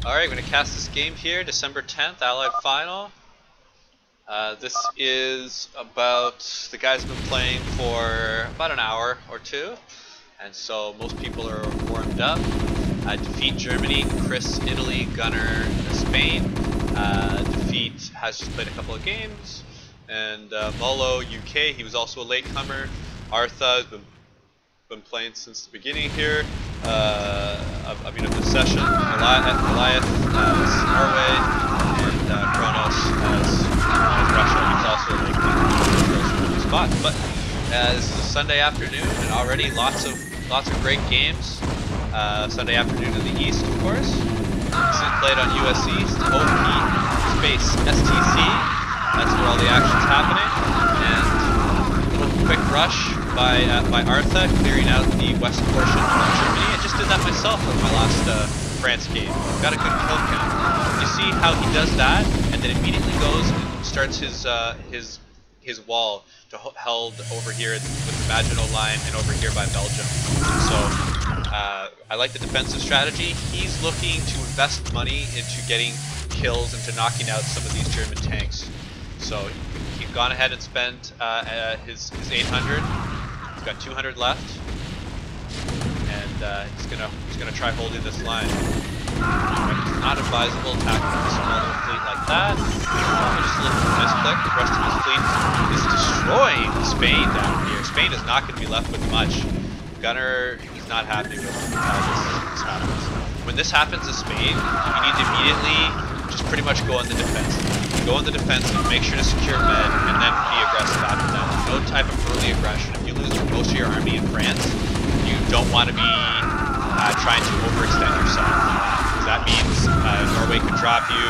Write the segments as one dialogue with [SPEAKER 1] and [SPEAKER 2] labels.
[SPEAKER 1] Alright, I'm going to cast this game here, December 10th, Allied Final. This is about, the guys have been playing for about an hour or two, and so most people are warmed up. Defeat Germany, Chris Italy, Gunner Spain. Defeat has just played a couple of games, and Molo UK, he was also a latecomer. Artha has been playing since the beginning here. Of the session. Goliath as Norway, and Kronos as Russia. He's also like the spot. But as a Sunday afternoon, and already lots of great games. Sunday afternoon in the East, of course. This is played on US East, OP space STC. That's where all the action's happening. And a little quick rush by Artha, clearing out the west portion of Germany. I just did that myself on my last France game. Got a good kill count. You see how he does that, and then immediately goes and starts his wall to held over here with the Maginot Line and over here by Belgium. So I like the defensive strategy. He's looking to invest money into getting kills and to knocking out some of these German tanks. So he's gone ahead and spent his 800. He's got 200 left, and he's gonna try holding this line. It's not advisable attacking a small little fleet like that. Just a little misclick. The rest of his fleet is destroying Spain down here. Spain is not going to be left with much. Gunner is not happy with how this happens. When this happens to Spain, you need to immediately just pretty much go on the defensive. Go on the defensive, make sure to secure men, and then be aggressive after that. No type of early aggression. If you lose most of your army in France, you don't want to be trying to overextend yourself. That means Norway could drop you,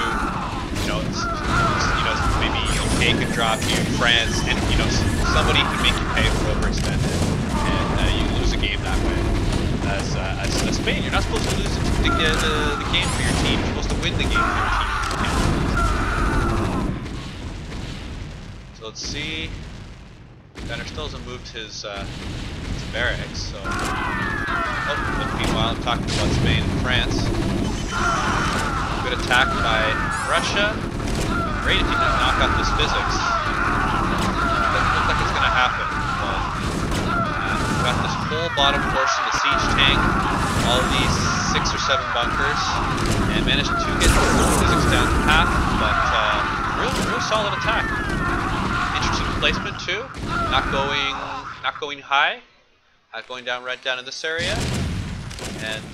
[SPEAKER 1] maybe UK could drop you, France, and somebody could make you pay for overextended, and you lose a game that way. As Spain, you're not supposed to lose the game for your team. You're supposed to win the game for your team. So let's see. Gunner still hasn't moved his barracks. So, meanwhile, I'm talking about Spain and France. Good attack by Russia. Great if he can knock out this physics. Doesn't look like it's going to happen. But we've got this whole bottom portion, the siege tank, all of these 6 or 7 bunkers, and managed to get the physics down to half. But real solid attack. Interesting placement too. Not going high. Going down right down in this area. And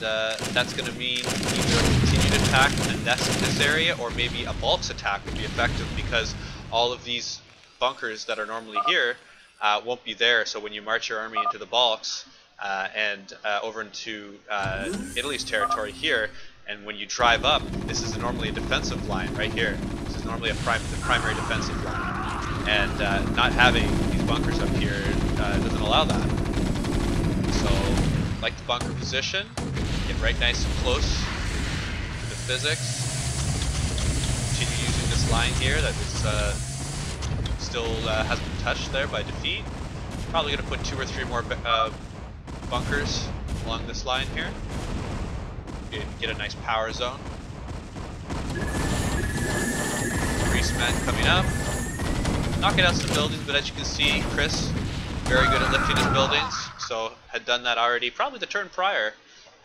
[SPEAKER 1] that's going to mean either a continued attack and a nest in this area, or maybe a bulks attack would be effective, because all of these bunkers that are normally here won't be there. So when you march your army into the bulks and over into Italy's territory here, and when you drive up, this is normally a defensive line right here. This is normally the primary defensive line, and not having these bunkers up here doesn't allow that. So, like the bunker position, get right nice and close to the physics. Continue using this line here that is still hasn't been touched there by defeat. Probably going to put 2 or 3 more bunkers along this line here. Get a nice power zone. Greaseman coming up. Knocking out some buildings, but as you can see, Chris, very good at lifting his buildings. So had done that already, probably the turn prior,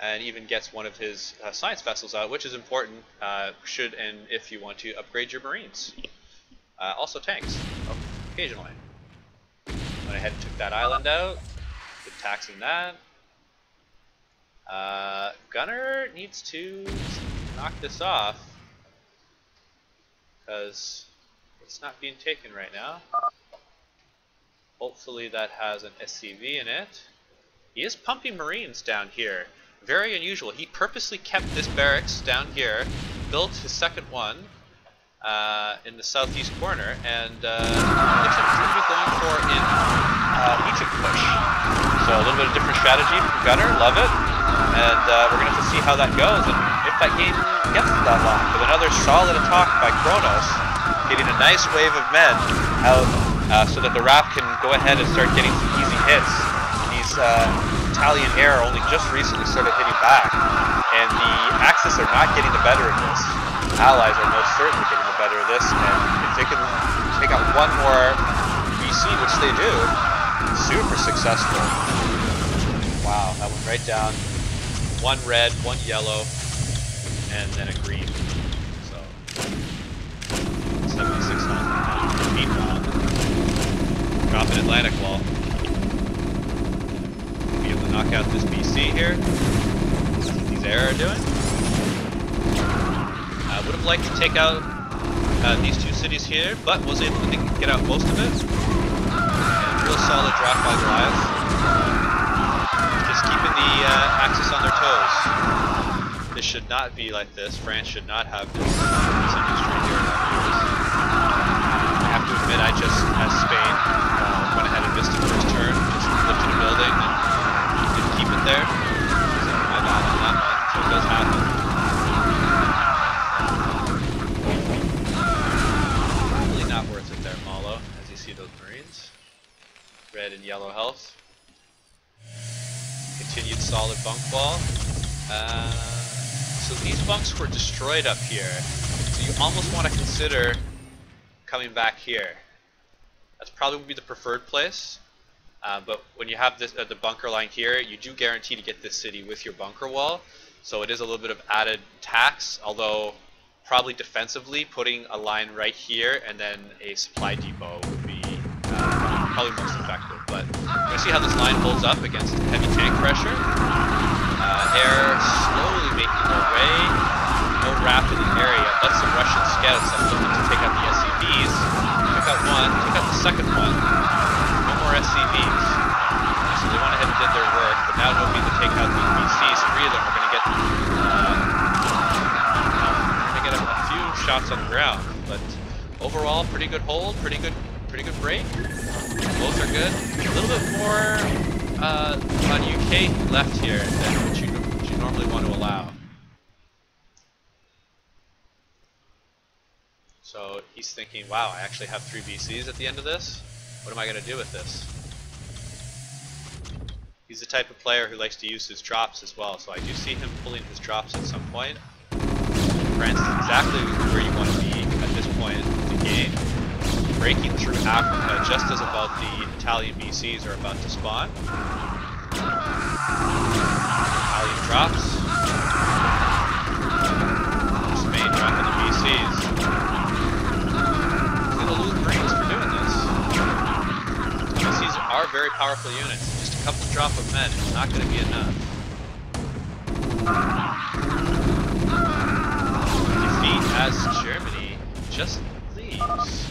[SPEAKER 1] and even gets one of his science vessels out, which is important should and if you want to upgrade your Marines. Also tanks, occasionally. Went ahead and took that island out, good taxing that. Gunner needs to knock this off, because it's not being taken right now. Hopefully that has an SCV in it. He is pumping Marines down here. Very unusual. He purposely kept this barracks down here, built his second one in the southeast corner, and looks like he's going to be going for an Egypt push. So a little bit of different strategy from Gunner, love it. And we're going to have to see how that goes, and if that game gets to that long. With another solid attack by Kronos, getting a nice wave of men out so that the RAF can go ahead and start getting some easy hits. He's Italian air only just recently started hitting back, and the Axis are not getting the better of this. Allies are most certainly getting the better of this, and if they can take out one more BC, which they do, super successful. Wow, that went right down. One red, one yellow, and then a green. So 76 on. Meanwhile, drop an Atlantic wall. Be able to knock out this BC here. See what these air are doing. I would have liked to take out these two cities here, but was able to get out most of it. And real solid draft by Goliath. Just keeping the Axis on their toes. This should not be like this. France should not have this industry here in our years. I have to admit, I just, as Spain, went ahead and missed the first turn, just lifted a building and didn't keep it there. So my bad on that one, so it does happen. Probably not worth it there, Malo, as you see those Marines. Red and yellow health. Continued solid bunk wall. So these bunks were destroyed up here. So you almost want to consider coming back here. That's probably would be the preferred place. But when you have this the bunker line here, you do guarantee to get this city with your bunker wall. So it is a little bit of added tax, although probably defensively putting a line right here and then a supply depot would be probably most effective. But we're going to see how this line holds up against heavy tank pressure. Air slowly making their way. No RAF in the area, but some Russian scouts that looking to take out the SCVs. Took out one, took out the second one. No more SCVs. So they went ahead and did their work, but now hoping to take out these BCs. Three of them are going to get a few shots on the ground. But overall, pretty good hold, pretty good break. Both are good. A little bit more on UK left here than what you normally want to allow. So he's thinking, wow, I actually have 3 BCs at the end of this. What am I going to do with this? He's the type of player who likes to use his drops as well, so I do see him pulling his drops at some point. France is exactly where you want to be at this point in the game. Breaking through Africa just as about the Italian BCs are about to spawn. Italian drops. Spain dropping the BCs. He's going to lose Marines for doing this. BCs are very powerful units. Just a couple drop of men is not going to be enough. Defeat as Germany just leaves.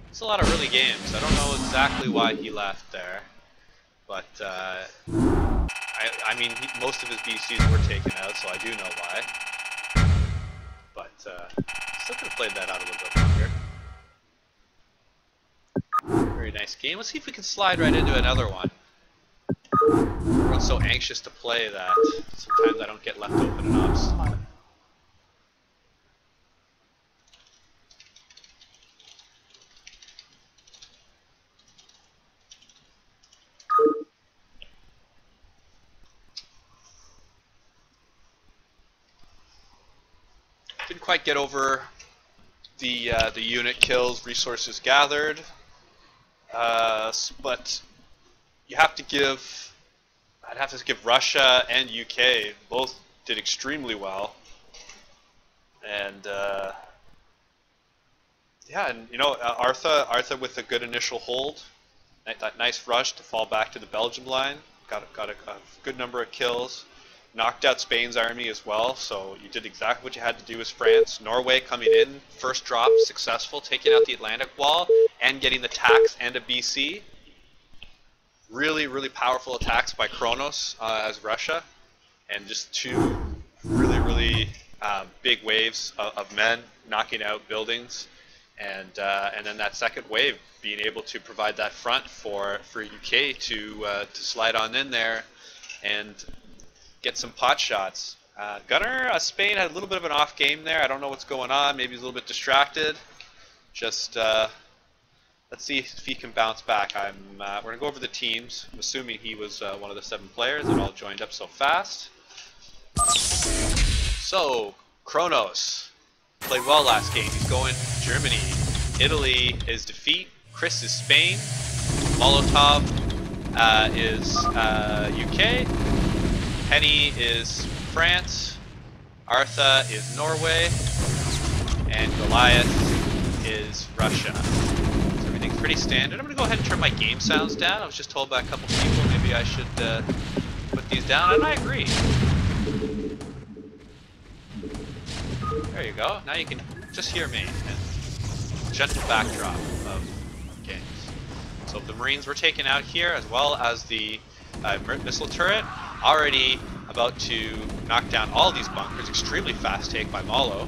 [SPEAKER 1] It's a lot of early games. I don't know exactly why he left there, but I mean, most of his BCs were taken out, so I do know why. But still could have played that out a little bit longer. Very nice game. Let's see if we can slide right into another one. Everyone's so anxious to play that sometimes I don't get left open enough. Didn't quite get over the unit kills, resources gathered, but you have to give. I'd have to give Russia and UK both did extremely well, and yeah, and you know Artha with a good initial hold, that nice rush to fall back to the Belgium line, got a good number of kills. Knocked out Spain's army as well, so you did exactly what you had to do as France. Norway coming in, first drop, successful, taking out the Atlantic wall, and getting the tax and a BC. Really, really powerful attacks by Kronos as Russia, and just 2 really, really big waves of men knocking out buildings, and then that second wave being able to provide that front for UK to slide on in there and get some pot shots. Gunner, Spain had a little bit of an off game there. I don't know what's going on. Maybe he's a little bit distracted. Just Let's see if he can bounce back. We're going to go over the teams. I'm assuming he was one of the 7 players that all joined up so fast. So, Kronos played well last game. He's going Germany. Italy is defeat. Chris is Spain. Molotov is UK. Penny is France. Artha is Norway. And Goliath is Russia. So everything's pretty standard. I'm going to go ahead and turn my game sounds down. I was just told by a couple people maybe I should put these down, and I agree. There you go. Now you can just hear me. And gentle backdrop of games. So the Marines were taken out here, as well as the missile turret. Already about to knock down all these bunkers. Extremely fast take by Molo.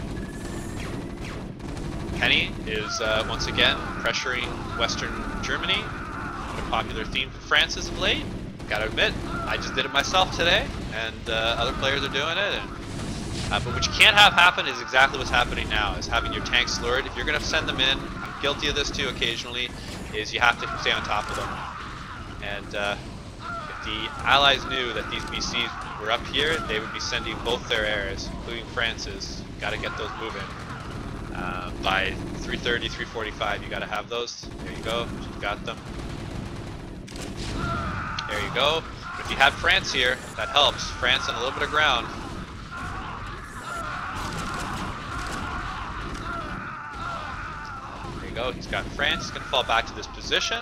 [SPEAKER 1] Penny is once again pressuring Western Germany. A popular theme for France as of late. Gotta admit, I just did it myself today, and other players are doing it. But what you can't have happen is exactly what's happening now, is having your tanks lured. If you're going to send them in, I'm guilty of this too occasionally, is you have to stay on top of them. And if the Allies knew that these BCs were up here, they would be sending both their airs, including France's. Got to get those moving. By 3:30, 3:45, you got to have those. There you go, you've got them. There you go. But if you had France here, that helps. France on a little bit of ground. Go. He's got France. He's going to fall back to this position.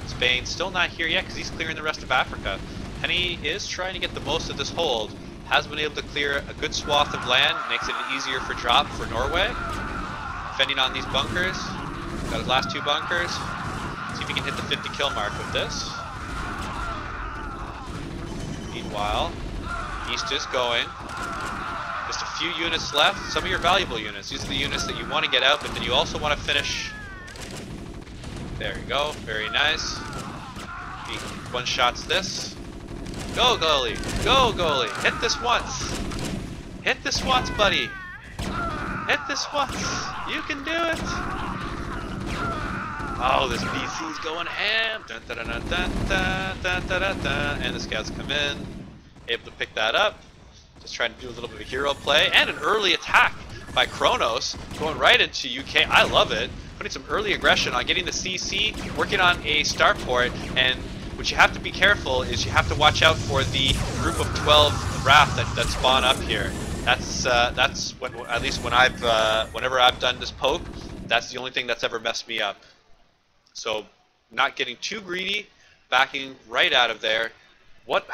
[SPEAKER 1] Spain still not here yet because he's clearing the rest of Africa. Penny is trying to get the most of this hold. Has been able to clear a good swath of land. Makes it easier for drop for Norway. Defending on these bunkers. Got his last 2 bunkers. See if he can hit the 50 kill mark with this. Meanwhile, East is going. Just a few units left. Some of your valuable units. These are the units that you want to get out, but then you also want to finish. There you go. Very nice. He one-shots this. Go, goalie. Go, goalie. Hit this once. Hit this once, buddy. Hit this once. You can do it. Oh, this BC's going ham. Dun, dun, dun, dun, dun, dun, dun, dun, dun. And the scouts come in. Able to pick that up. Just trying to do a little bit of a hero play, and an early attack by Kronos, going right into UK. I love it. Putting some early aggression on getting the CC, working on a starport, and what you have to be careful is you have to watch out for the group of 12 RAF that spawn up here. That's when, at least when whenever I've done this poke, that's the only thing that's ever messed me up. So not getting too greedy, backing right out of there. What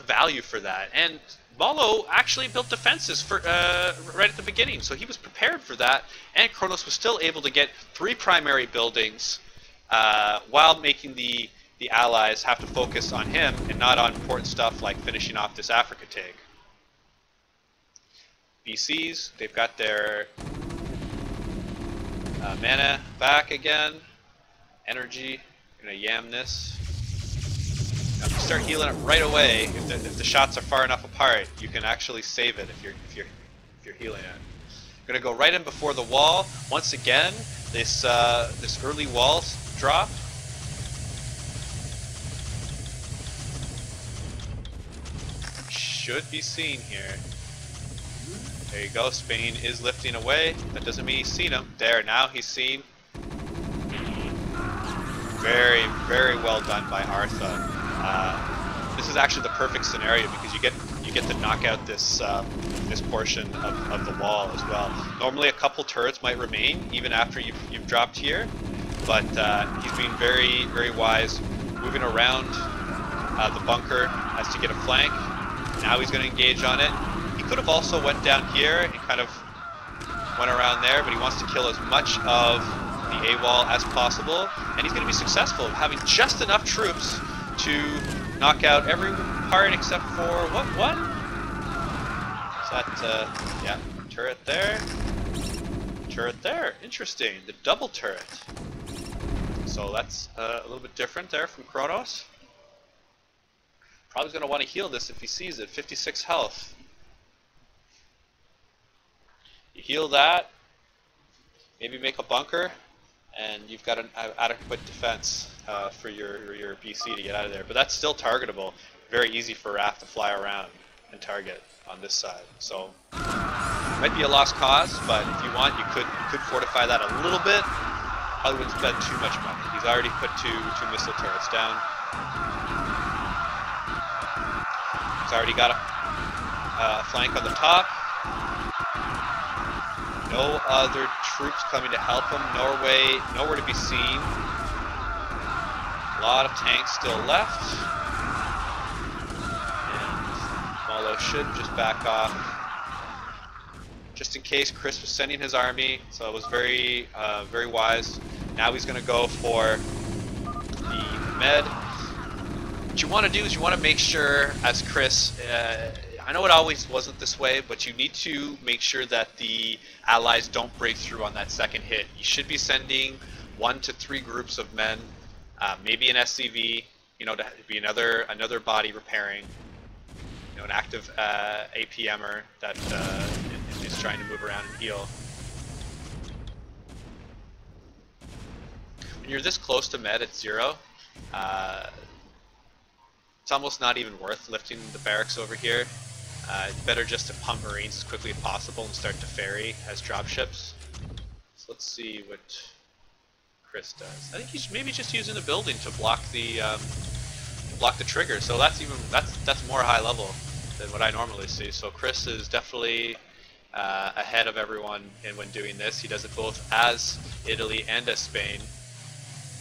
[SPEAKER 1] value for that? And Molo actually built defenses for right at the beginning, so he was prepared for that, and Kronos was still able to get 3 primary buildings while making the allies have to focus on him and not on important stuff like finishing off this Africa take. BCs, they've got their mana back again, energy. I'm gonna yam this. Now, if you start healing it right away, if the shots are far enough apart, you can actually save it if you're healing it. I'm gonna go right in before the wall. Once again, this early wall drop. Should be seen here. There you go. Spain is lifting away. That doesn't mean he's seen him. There, now he's seen. Very, very well done by Artha. This is actually the perfect scenario because you get to knock out this this portion of the wall as well. Normally a couple turrets might remain even after you've dropped here, but he's being very, very wise, moving around the bunker as to get a flank. Now he's going to engage on it. He could have also went down here and kind of went around there, but he wants to kill as much of the AWOL as possible, and he's going to be successful, having just enough troops to knock out every part except for what one? Is that yeah, turret there, turret there. Interesting, the double turret. So that's a little bit different there from Kronos. Probably going to want to heal this if he sees it. 56 health. You heal that. Maybe make a bunker. and you've got an adequate defense for your BC to get out of there. But that's still targetable. Very easy for RAF to fly around and target on this side. So might be a lost cause, but if you want, you could fortify that a little bit. Probably wouldn't spend too much money. He's already put two missile turrets down. He's already got a flank on the top. No other troops coming to help him. Nowhere to be seen. A lot of tanks still left. And Molo should just back off. Just in case Chris was sending his army, so it was very wise. Now he's going to go for the med. What you want to do is you want to make sure, as Chris, I know it always wasn't this way, but you need to make sure that the allies don't break through on that second hit. You should be sending 1 to 3 groups of men, maybe an SCV, you know, to be another body repairing, you know, an active APMer that is trying to move around and heal. When you're this close to med at 0, it's almost not even worth lifting the barracks over here. It's better just to pump Marines as quickly as possible and start to ferry as dropships. So let's see what Chris does. I think he's maybe just using the building to block the trigger. So that's more high level than what I normally see. So Chris is definitely ahead of everyone when doing this. He does it both as Italy and as Spain,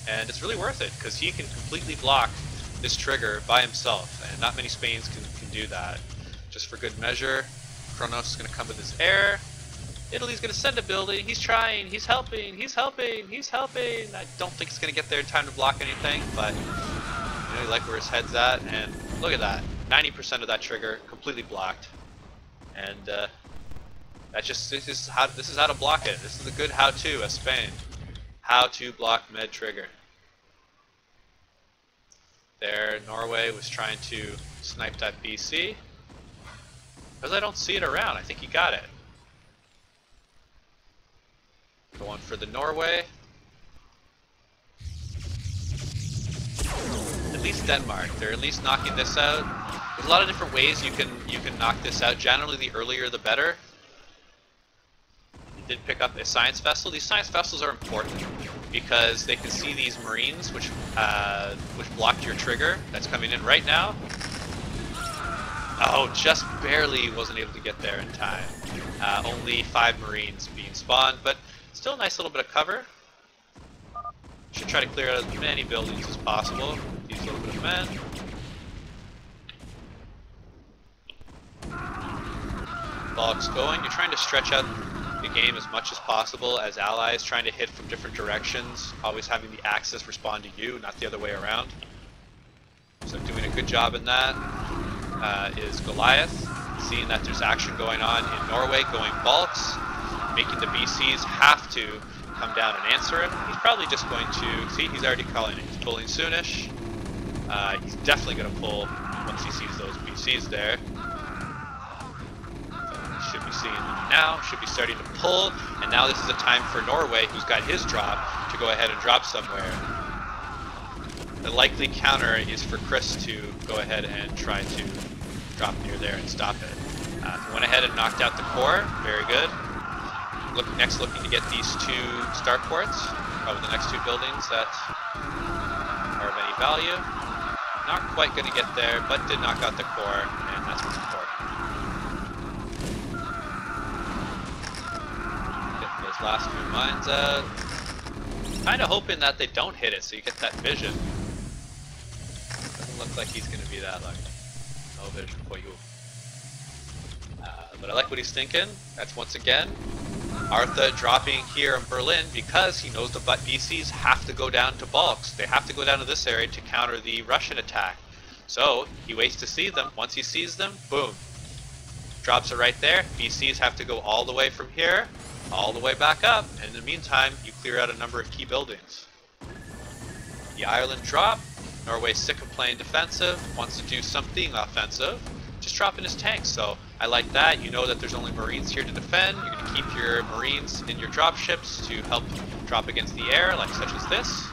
[SPEAKER 1] and it's really worth it because he can completely block this trigger by himself, and not many Spains can do that. Just for good measure, Kronos is going to come with his air. Italy's going to send a building. He's trying. He's helping. He's helping. He's helping. I don't think he's going to get there in time to block anything, but you know, you like where his head's at. And look at that. 90% of that trigger completely blocked. And this is how to block it. This is a good how-to as Spain. How to block med trigger. There, Norway was trying to snipe that BC. Because I don't see it around, I think he got it. Going for the Norway. At least Denmark, they're at least knocking this out. There's a lot of different ways you can knock this out. Generally, the earlier the better. He did pick up a science vessel. These science vessels are important because they can see these Marines, which blocked your trigger. That's coming in right now. Oh, just barely wasn't able to get there in time. Only 5 Marines being spawned, but still a nice little bit of cover. Should try to clear out as many buildings as possible. Use a little bit of men. Bulk's going. You're trying to stretch out the game as much as possible as allies, trying to hit from different directions, always having the Axis respond to you, not the other way around. So doing a good job in that. Is Goliath, seeing that there's action going on in Norway, going bulks, making the BCs have to come down and answer him. He's probably just going to, see, he's already calling it. He's pulling soonish. He's definitely going to pull once he sees those BCs there. So should be seeing them now, should be starting to pull, and now this is a time for Norway, who's got his drop, to go ahead and drop somewhere. The likely counter is for Chris to go ahead and try to drop near there and stop it. He went ahead and knocked out the core, very good. Next looking to get these 2 starports, probably the next 2 buildings that are of any value. Not quite going to get there, but did knock out the core, and that's what's important. Getting those last few mines out. Kind of hoping that they don't hit it so you get that vision. Doesn't look like he's going to be that lucky. No vision for you. But I like what he's thinking. That's once again Artha dropping here in Berlin because he knows the BCs have to go down to bulks. They have to go down to this area to counter the Russian attack. So he waits to see them. Once he sees them, boom. Drops it right there. BCs have to go all the way from here, all the way back up. And in the meantime, you clear out a number of key buildings. The Ireland drop. Norway's sick of playing defensive, wants to do something offensive. Just dropping his tanks. So I like that. You know that there's only Marines here to defend. You're going to keep your Marines in your dropships to help drop against the air, like such as this.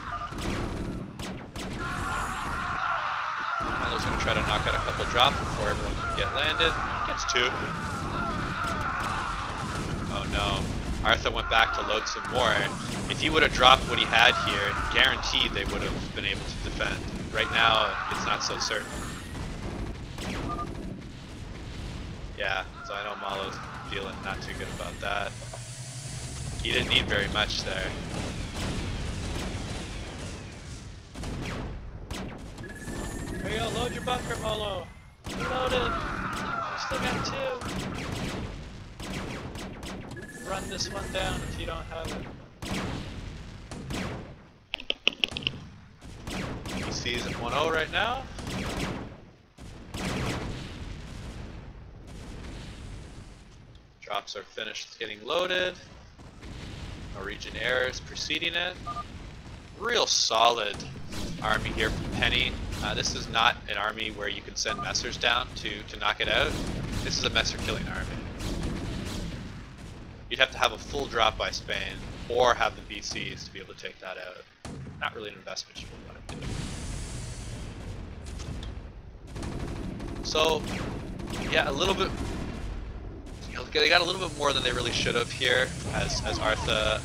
[SPEAKER 1] Milo's going to try to knock out a couple drops before everyone can get landed. Gets 2. Oh no. Artha went back to load some more. If he would have dropped what he had here, guaranteed they would have been able to defend. Right now, it's not so certain. Yeah, so I know Malo's feeling not too good about that. He didn't need very much there. There you go, load your bunker, Malo. Reload it. Still got 2. Run this one down if you don't have it. PC's at 1-0 right now. Drops are finished getting loaded. Norwegian Air is preceding it. Real solid army here from Penny. This is not an army where you can send messers down to knock it out. This is a messer killing army. You'd have to have a full drop by Spain or have the VCs to be able to take that out. Not really an investment you would want to do. So, yeah, a little bit. They got a little bit more than they really should have here, as Artha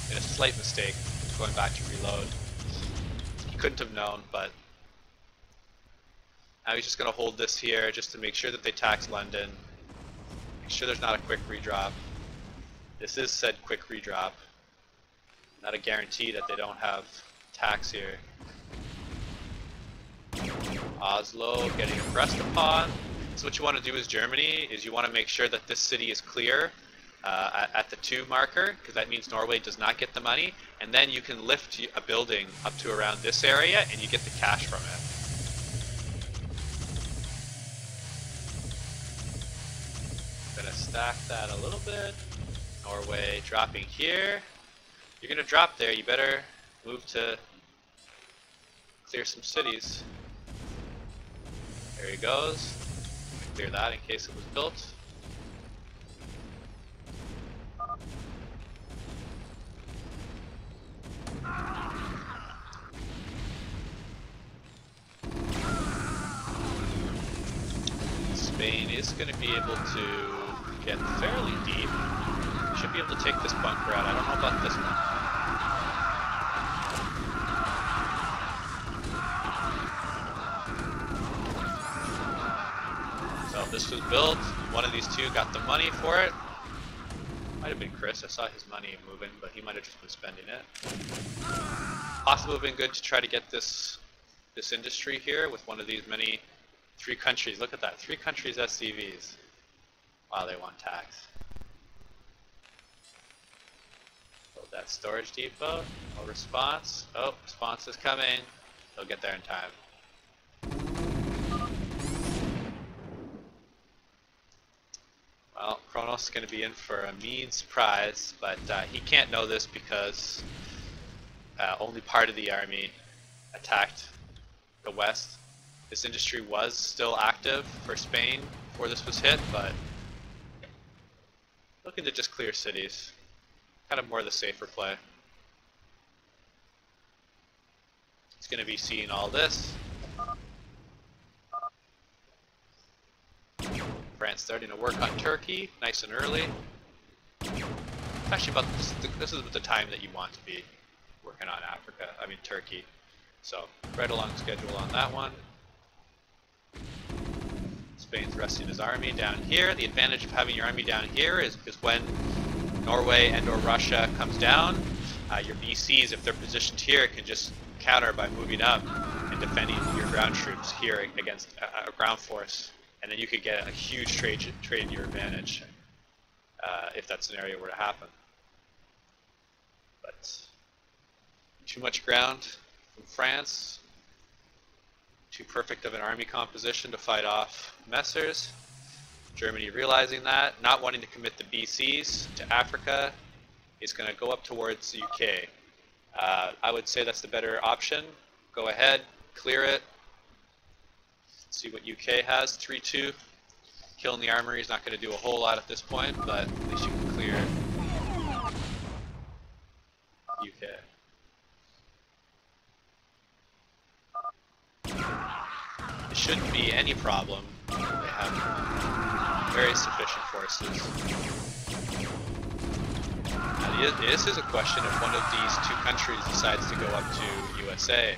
[SPEAKER 1] made a slight mistake going back to reload. He couldn't have known, but now he's just going to hold this here just to make sure that they tax London. Make sure there's not a quick redrop. This is said quick redrop. Not a guarantee that they don't have tax here. Oslo getting pressed upon. So what you want to do as Germany is you want to make sure that this city is clear at the 2 marker, because that means Norway does not get the money, and then you can lift a building up to around this area and you get the cash from it. I'm going to stack that a little bit. Norway dropping here. You're going to drop there, you better move to clear some cities. There he goes. Clear that in case it was built. Spain is going to be able to get fairly deep. Should be able to take this bunker out. I don't know about this one. So this was built. One of these two got the money for it. Might have been Chris. I saw his money moving, but he might have just been spending it. Possibly would have been good to try to get this industry here with one of these many 3 countries. Look at that, 3 countries SCVs. Wow, they want tax. Build that storage depot. No response. Oh, response is coming. They'll get there in time. Well, Kronos is going to be in for a mean surprise, but he can't know this because only part of the army attacked the west. This industry was still active for Spain before this was hit, but looking to just clear cities. Kind of more the safer play. He's going to be seeing all this. France starting to work on Turkey, nice and early. Actually, about this is the time that you want to be working on Africa. I mean Turkey. So right along schedule on that one. Spain's resting his army down here. The advantage of having your army down here is when Norway and/or Russia comes down, your VCs, if they're positioned here, can just counter by moving up and defending your ground troops here against a ground force. And then you could get a huge trade in your advantage if that scenario were to happen. But too much ground from France. Too perfect of an army composition to fight off Messers. Germany realizing that, not wanting to commit the BCs to Africa, is going to go up towards the UK. I would say that's the better option. Go ahead, clear it. See what UK has, 3-2. Killing the armory is not going to do a whole lot at this point, but at least you can clear UK. It shouldn't be any problem. They have very sufficient forces. Now, this is a question if one of these two countries decides to go up to USA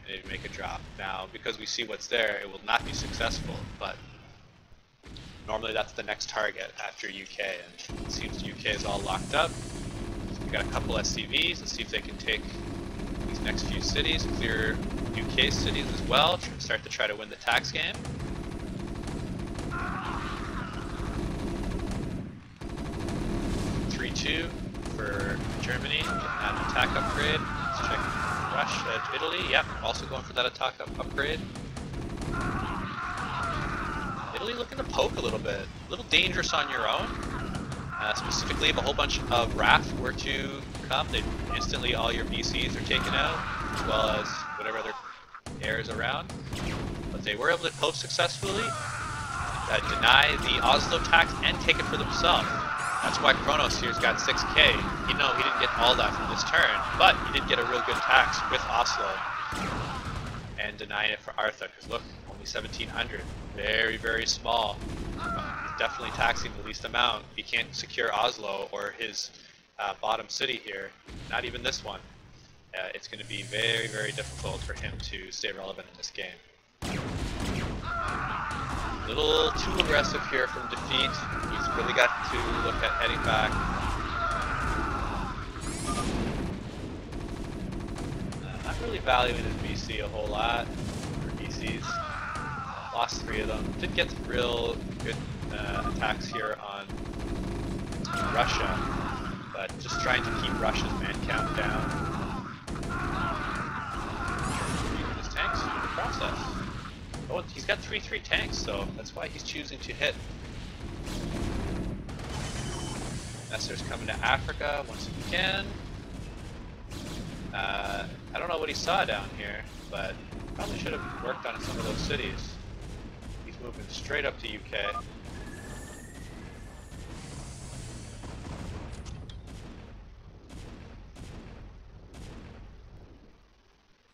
[SPEAKER 1] and make a drop. Now, because we see what's there, it will not be successful, but normally that's the next target after UK, and it seems UK is all locked up. We got a couple SCVs. Let's see if they can take these next few cities, clear UK cities as well, start to try to win the tax game. For Germany, getting that attack upgrade. Let's check Russia, Italy. Yep, also going for that attack upgrade. Italy looking to poke a little bit. A little dangerous on your own. Specifically, if a whole bunch of RAF were to come, they instantly all your BCs are taken out, as well as whatever other air is around. But they were able to poke successfully, deny the Oslo tax, and take it for themselves. That's why Kronos here's got 6k. You know, he didn't get all that from this turn, but he did get a real good tax with Oslo. And denying it for Artha, because look, only 1700. Very, very small. He's definitely taxing the least amount. He can't secure Oslo or his bottom city here. Not even this one. It's going to be very, very difficult for him to stay relevant in this game. A little too aggressive here from defeat. He's really got to look at heading back. Not really valuing his BC a whole lot, for BCs. Lost 3 of them. Did get some real good attacks here on Russia, but just trying to keep Russia's man count down. Using his tanks in the process. Oh, he's got 3-3 tanks, so that's why he's choosing to hit. Nestor's coming to Africa once again. I don't know what he saw down here, but probably should have worked on some of those cities. He's moving straight up to UK.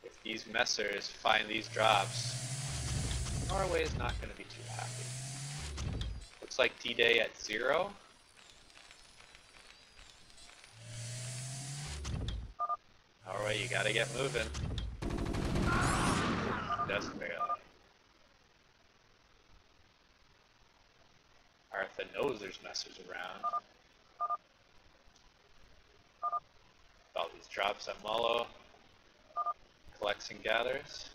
[SPEAKER 1] If these messers find these drops, Norway is not going to be too happy. Looks like D-Day at 0. Norway, you gotta get moving. Doesn't barely. Artha knows there's messers around. All these drops at Mullo. Collects and gathers.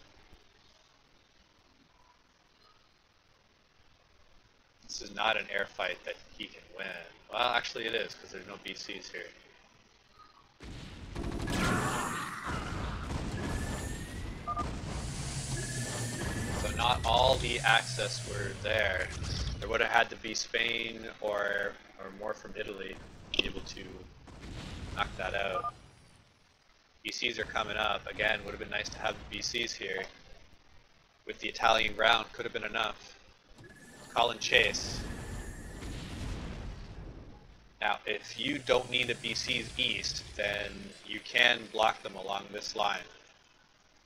[SPEAKER 1] This is not an air fight that he can win. Well, actually it is, because there's no BCs here. So not all the access were there. There would have had to be Spain or more from Italy to be able to knock that out. BCs are coming up. Again, would have been nice to have the BCs here. With the Italian ground, could have been enough. Call and chase. Now, if you don't need the BCs east, then you can block them along this line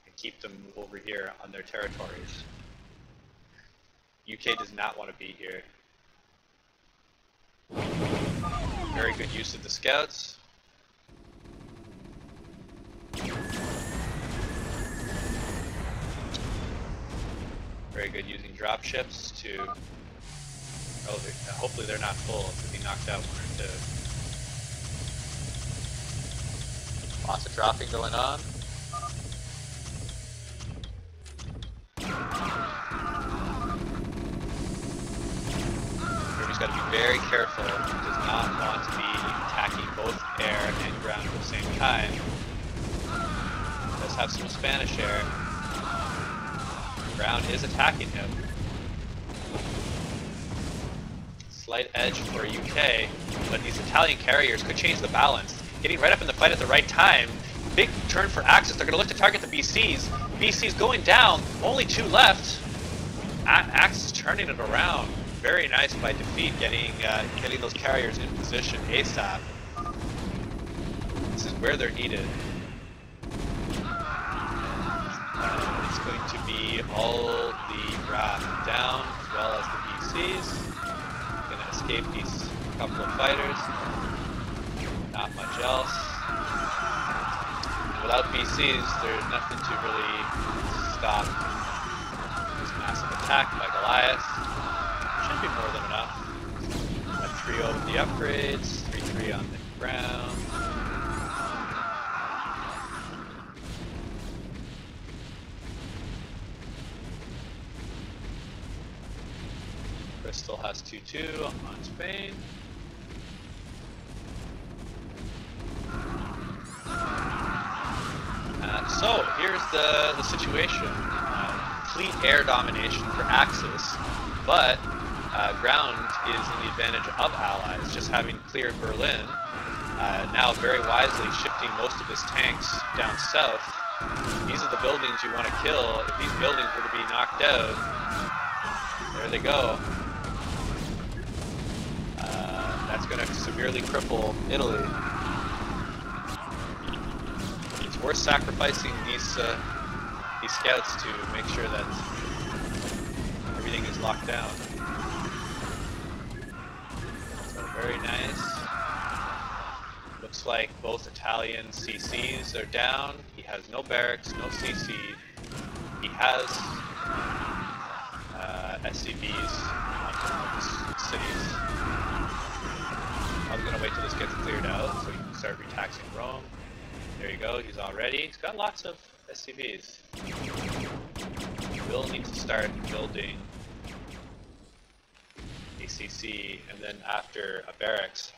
[SPEAKER 1] and keep them over here on their territories. UK does not want to be here. Very good use of the scouts. Very good using drop ships to. Oh, hopefully they're not full because he knocked out 1 or 2. Lots of dropping going on. He's got to be very careful. He does not want to be attacking both air and ground at the same time. He does have some Spanish air. Ground is attacking him. Slight edge for UK, but these Italian carriers could change the balance. Getting right up in the fight at the right time. Big turn for Axis. They're going to look to target the BCs. BCs going down. Only 2 left. Axis turning it around. Very nice by defeat, getting those carriers in position ASAP. This is where they're needed. It's going to be all the RAF down as well as the BCs. Gonna escape these couple of fighters. Not much else. And without BCs, there's nothing to really stop this massive attack by Goliath. Should be more than enough. 3-0 with the upgrades, 3-3 on the ground. Bristol has 2-2 on Spain. So here's the situation. Complete air domination for Axis, but ground is in the advantage of Allies, just having cleared Berlin. Now very wisely shifting most of his tanks down south. These are the buildings you want to kill. If these buildings were to be knocked out, there they go. That's going to severely cripple Italy. It's worth sacrificing these scouts to make sure that everything is locked down. So very nice. Looks like both Italian CCs are down. He has no barracks, no CC. He has SCVs on cities. I was going to wait till this gets cleared out so he can start retaxing Rome. There you go, he's all ready. He's got lots of SCVs. He will need to start building a CC, and then after a barracks.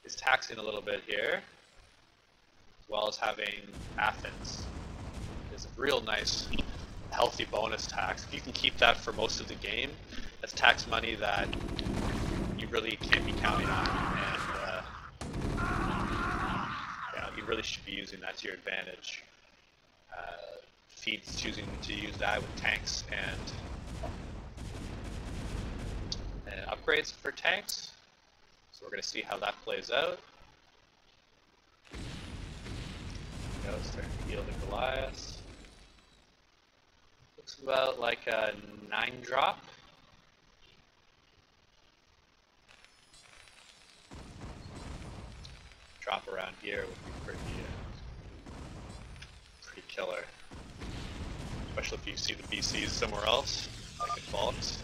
[SPEAKER 1] He's taxing a little bit here, as well as having Athens. It's a real nice, healthy bonus tax. If you can keep that for most of the game, that's tax money that you really can't be counting on, and yeah, you really should be using that to your advantage. Feed's choosing to use that with tanks and upgrades for tanks. So we're going to see how that plays out. Go, start to heal the Goliath. Looks about like a 9 drop. Drop around here would be pretty killer. Especially if you see the BCs somewhere else, like in Falks.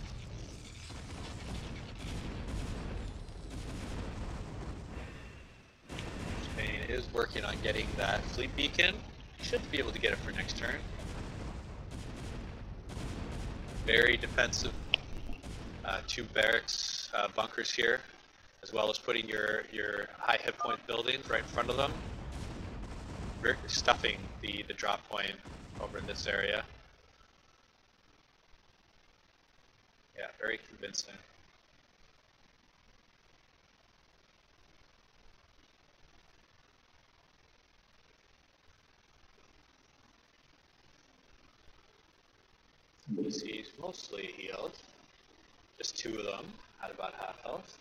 [SPEAKER 1] Spain is working on getting that fleet beacon. Should be able to get it for next turn. Very defensive 2 barracks bunkers here, as well as putting your high hit point buildings right in front of them. Stuffing the drop point over in this area. Yeah, very convincing. BC's mostly healed. Just 2 of them at about half health.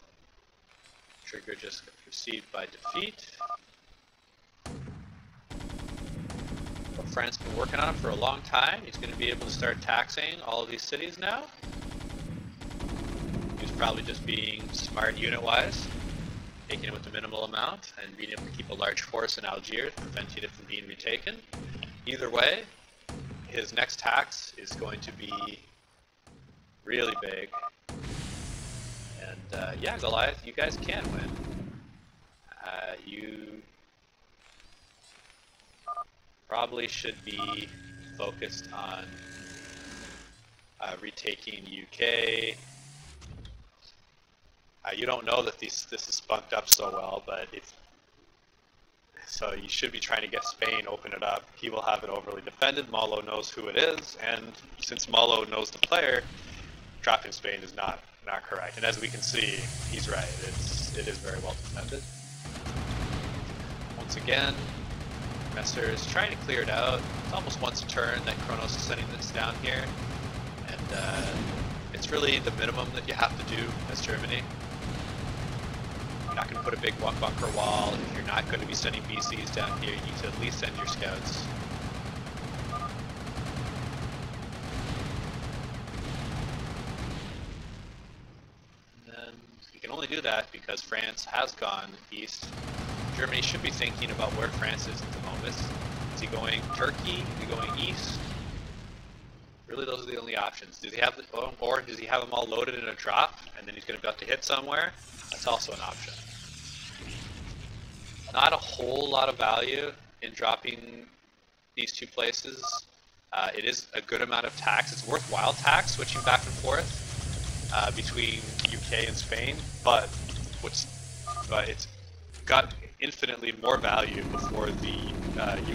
[SPEAKER 1] Trigger just received by defeat. But France been working on it for a long time. He's going to be able to start taxing all of these cities now. He's probably just being smart unit-wise, taking it with a minimal amount, and being able to keep a large force in Algiers, preventing it from being retaken. Either way, his next tax is going to be really big. And yeah, Goliath, you guys can win. You probably should be focused on retaking UK. You don't know that this is spunked up so well, but so you should be trying to get Spain, open it up. He will have it overly defended. Malo knows who it is, and since Malo knows the player, dropping Spain is not correct. And as we can see, he's right. It is very well defended. Once again, Messer is trying to clear it out. It's almost once a turn that Kronos is sending this down here, and it's really the minimum that you have to do as Germany. You're not going to put a big bunker wall. If you're not going to be sending BCs down here, you need to at least send your scouts. And you can only do that because France has gone east. Germany should be thinking about where France is at the moment. Is he going Turkey? Is he going east? Really, those are the only options. Does he have, or does he have them all loaded in a drop, and then he's going to be able to hit somewhere? That's also an option. Not a whole lot of value in dropping these two places. It is a good amount of tax. It's worthwhile tax switching back and forth between UK and Spain, but it's got infinitely more value before the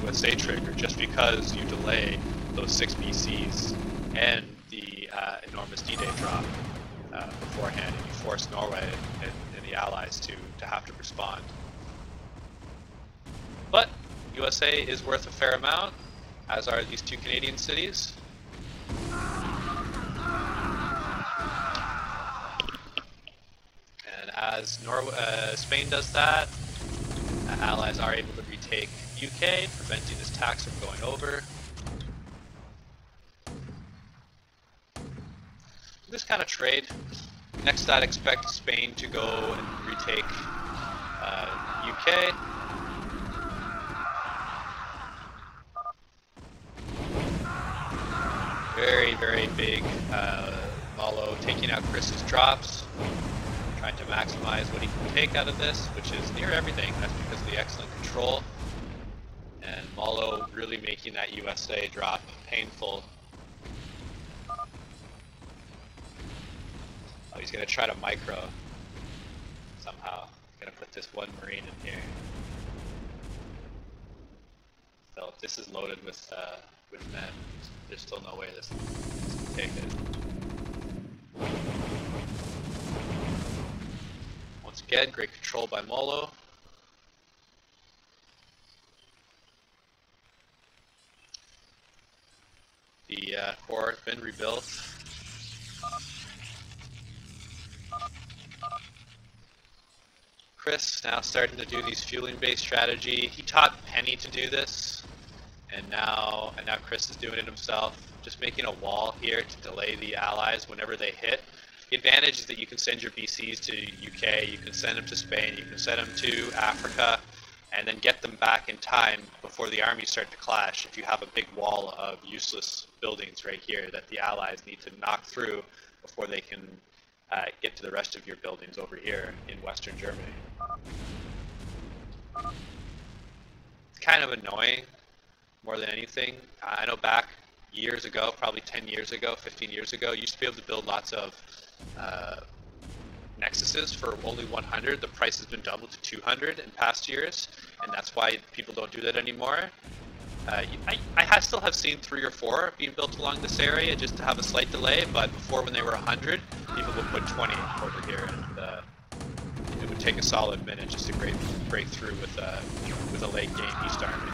[SPEAKER 1] USA trigger, just because you delay those 6 BCs and the enormous D-Day drop beforehand, and you force Norway and the Allies to have to respond. But USA is worth a fair amount, as are these 2 Canadian cities. And as Spain does that, Allies are able to retake UK, preventing this tax from going over. This kind of trade. Next, I'd expect Spain to go and retake UK. Very, very big Malo taking out Chris's drops, trying to maximize what he can take out of this, which is near everything. That's because of the excellent control. And Malo really making that USA drop painful. Oh, he's going to try to micro somehow. He's going to put this one Marine in here. So if this is loaded with men, there's still no way this can take it. Once again, great control by Molo. The core has been rebuilt. Chris now starting to do these fueling-based strategy. He taught Penny to do this, and now Chris is doing it himself. Just making a wall here to delay the Allies whenever they hit. The advantage is that you can send your BCs to UK, you can send them to Spain, you can send them to Africa, and then get them back in time before the armies start to clash. If you have a big wall of useless buildings right here that the Allies need to knock through before they can get to the rest of your buildings over here in Western Germany. It's kind of annoying more than anything. I know back years ago, probably 10 years ago, 15 years ago, you used to be able to build lots of Nexuses for only 100. The price has been doubled to 200 in past years, and that's why people don't do that anymore. I still have seen 3 or 4 being built along this area just to have a slight delay, but before, when they were 100, people would put 20 over here, and it would take a solid minute just to break through with a late game East Army.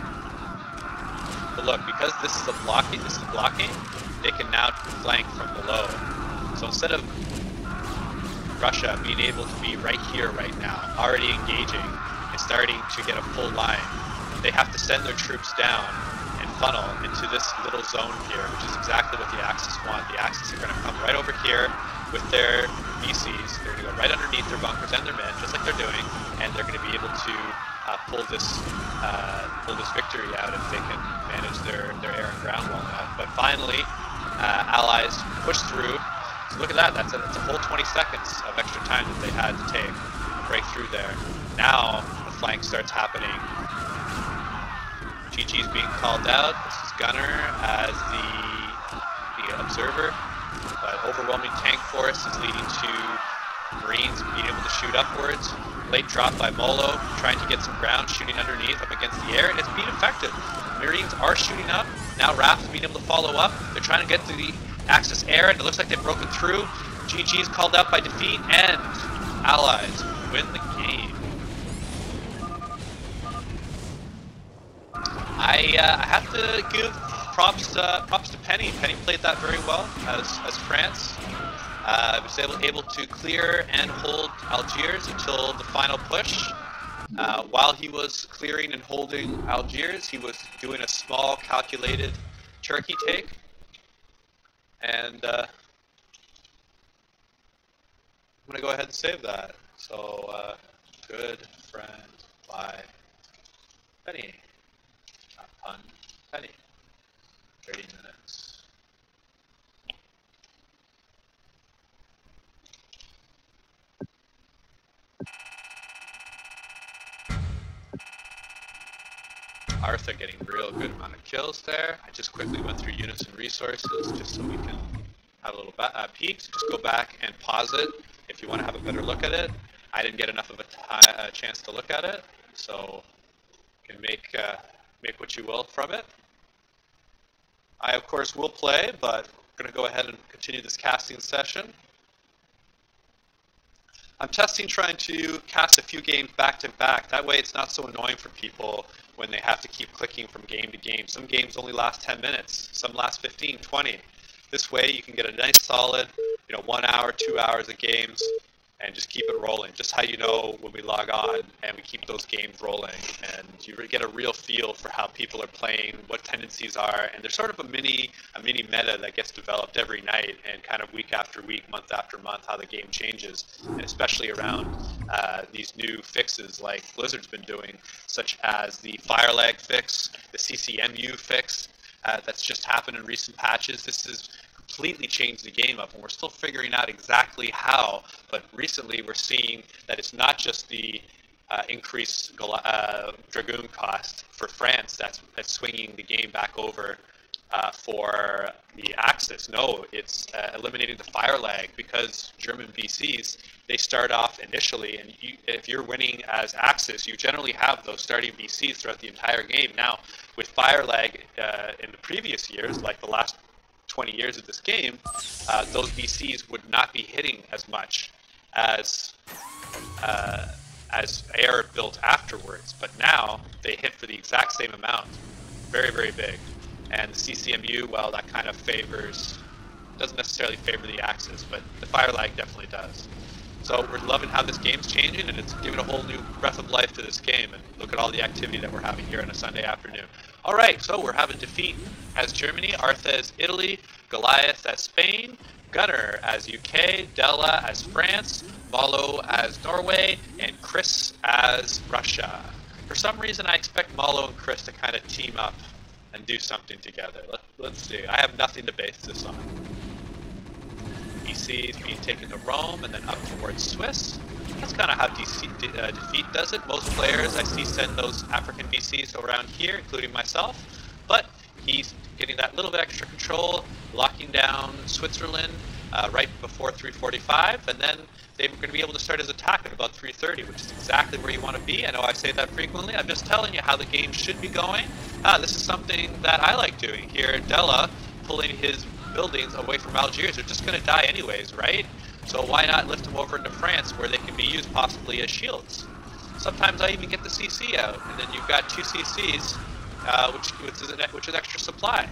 [SPEAKER 1] But look, because this is blocking, they can now flank from below. So instead of Russia being able to be right here right now, already engaging and starting to get a full line, they have to send their troops down and funnel into this little zone here, which is exactly what the Axis want. The Axis are going to come right over here with their BCs. They're going to go right underneath their bunkers and their men, just like they're doing, and they're going to be able to pull this victory out if they can manage their air and ground well enough. But finally, Allies push through. So look at that. That's a whole 20 seconds of extra time that they had to take to break through there. Now the flank starts happening. GG's being called out. This is Gunner as the observer. But overwhelming tank force is leading to Marines being able to shoot upwards. Late drop by Molo, trying to get some ground, shooting underneath up against the air, and it's being effective. Marines are shooting up. Now RAF is being able to follow up. They're trying to get to the Axis air, and it looks like they've broken through. GG is called out by defeat, and Allies win the game. I have to give props to Penny. Penny played that very well as France. Was able to clear and hold Algiers until the final push. While he was clearing and holding Algiers, he was doing a small calculated Turkey take. And I'm going to go ahead and save that. So, good friend by Penny. Not pun, Penny. 30 minutes. Arthur getting real good amount of kills there. I just quickly went through units and resources just so we can have a little peek. So just go back and pause it if you want to have a better look at it. I didn't get enough of a chance to look at it, so you can make what you will from it. I of course will play, but I'm going to go ahead and continue this casting session. I'm testing trying to cast a few games back to back. That way it's not so annoying for people when they have to keep clicking from game to game. Some games only last 10 minutes, some last 15, 20. This way you can get a nice solid, 1 hour, 2 hours of games and just keep it rolling. Just how you know when we log on and we keep those games rolling, and you get a real feel for how people are playing, what tendencies are, and there's sort of a mini meta that gets developed every night and kind of week after week, month after month, how the game changes, and especially around these new fixes like Blizzard's been doing, such as the Firelag fix, the CCMU fix, that's just happened in recent patches. This is completely changed the game up, and we're still figuring out exactly how, but recently we're seeing that it's not just the increased Dragoon cost for France that's swinging the game back over for the Axis. No, it's eliminating the fire lag, because German VCs, they start off initially, and if you're winning as Axis, you generally have those starting VCs throughout the entire game. Now, with fire lag in the previous years, like the last 20 years of this game, those VCs would not be hitting as much as air built afterwards, but now they hit for the exact same amount. Very, very big. And the CCMU, well, that kind of doesn't necessarily favor the Axis, but the fire lag definitely does. So we're loving how this game's changing, and it's giving a whole new breath of life to this game. And look at all the activity that we're having here on a Sunday afternoon. All right, so we're having defeat as Germany, Artha as Italy, Goliath as Spain, Gunner as UK, Della as France, Malo as Norway, and Chris as Russia. For some reason, I expect Malo and Chris to kind of team up and do something together. Let's see. I have nothing to base this on. BC is being taken to Rome and then up towards Swiss. That's kind of how defeat does it. Most players I see send those African VCs around here, including myself. But he's getting that little bit extra control, locking down Switzerland right before 3:45, and then they're going to be able to start his attack at about 3:30, which is exactly where you want to be. I know I say that frequently. I'm just telling you how the game should be going. This is something that I like doing here. Della pulling his buildings away from Algiers. They're just going to die anyways, right? So why not lift them over into France, where they can be used possibly as shields? Sometimes I even get the CC out, and then you've got 2 CCs, which is extra supply.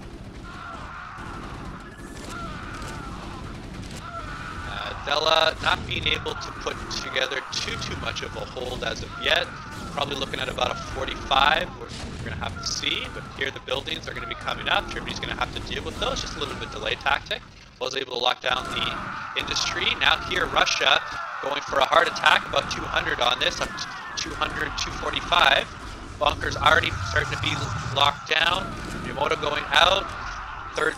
[SPEAKER 1] Della not being able to put together too much of a hold as of yet. Probably looking at about a 45, we're going to have to see, but here the buildings are going to be coming up. Germany's going to have to deal with those, just a little bit delay tactic. Was able to lock down the industry. Now here Russia going for a hard attack, about 200 on this, up to 200, 245. Bunkers already starting to be locked down. Yamamoto going out. Third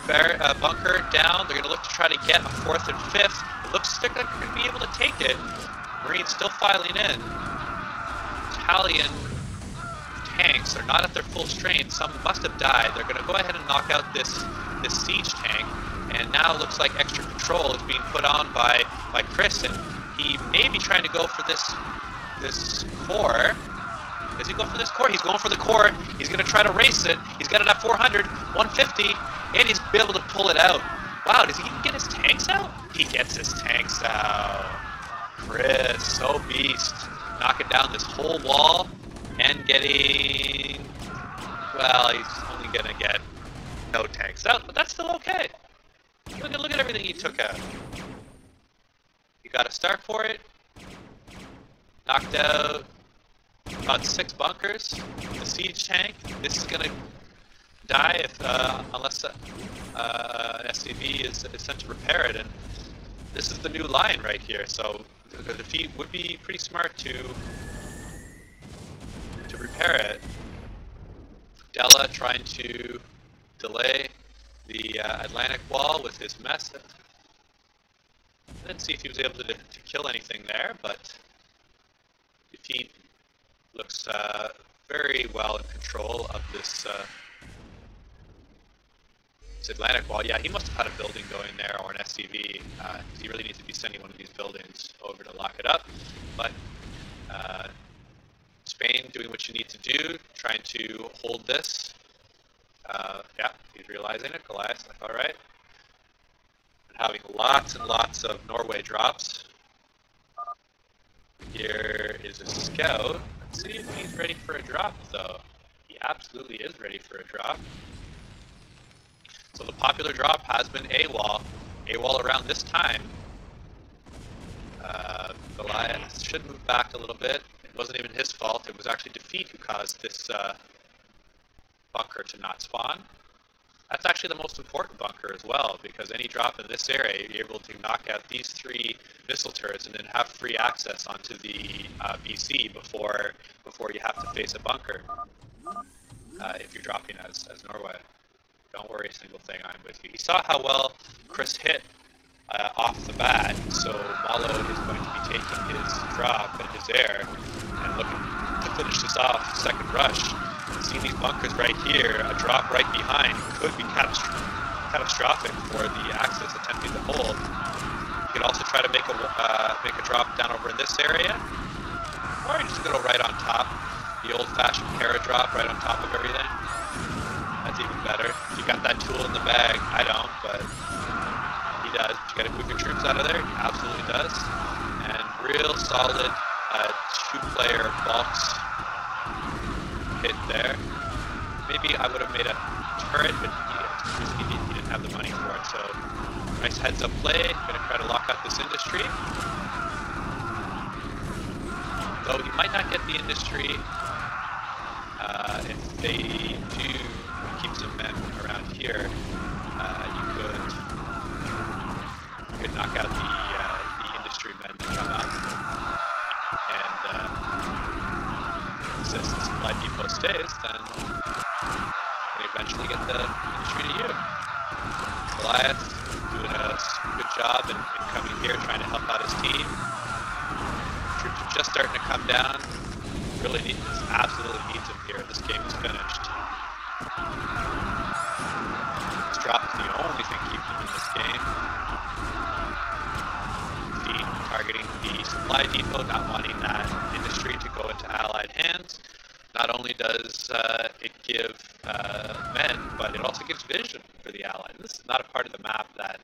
[SPEAKER 1] bunker down. They're going to look to try to get a 4th and 5th. It looks like they're going to be able to take it. Marines still filing in. Italian tanks are not at their full strength. Some must have died. They're going to go ahead and knock out this siege tank. And now it looks like extra control is being put on by Chris, and he may be trying to go for this core. Does he go for this core? He's going for the core. He's going to try to race it. He's got it at 400, 150, and he's been able to pull it out. Wow, does he even get his tanks out? He gets his tanks out. Chris, so beast. Knocking down this whole wall and getting... Well, he's only going to get no tanks out, but that's still okay. Look at everything he took out. got a starport. Knocked out about 6 bunkers. The siege tank. This is gonna die if unless an SCV is sent to repair it. And this is the new line right here. So the defeat would be pretty smart to repair it. Della trying to delay the Atlantic wall with his mess. Didn't see if he was able to kill anything there, but defeat looks very well in control of this Atlantic wall. Yeah, he must have had a building going there or an SCV. He really needs to be sending one of these buildings over to lock it up. But Spain doing what you need to do, trying to hold this. Yeah, he's realizing it. Goliath, like, all right. And having lots and lots of Norway drops. Here is a scout. Let's see if he's ready for a drop, though. He absolutely is ready for a drop. So the popular drop has been AWOL. AWOL around this time. Goliath should move back a little bit. It wasn't even his fault. It was actually defeat who caused this bunker to not spawn. That's actually the most important bunker as well, because any drop in this area, you're able to knock out these 3 missile turrets and then have free access onto the BC before you have to face a bunker. If you're dropping as Norway. Don't worry, single thing, I'm with you. He saw how well Chris hit off the bat, so Malo is going to be taking his drop and his air and looking to finish this off. Second rush. Seeing these bunkers right here, a drop right behind could be catastrophic for the Axis attempting to hold. You could also try to make a drop down over in this area, or just go right on top. The old-fashioned para drop right on top of everything. That's even better. If you got that tool in the bag, I don't, but he does. You gotta move your troops out of there. He absolutely does. And real solid 2-player box hit there. Maybe I would have made a turret, but he didn't have the money for it. So nice heads-up play. Gonna try to lock out this industry. Though you might not get the industry if they do keep some men around here. You could knock out the industry men that come up, and since the supply depot stays, then we eventually get the industry to you. Goliath doing a good job in coming here, trying to help out his team. Troops are just starting to come down. Really absolutely needs him here. This game is finished. This drop is the only thing keeping him in this game. Defeat targeting the supply depot, not wanting that industry to go into Allied hands. Not only does it give men, but it also gives vision for the Allies. This is not a part of the map that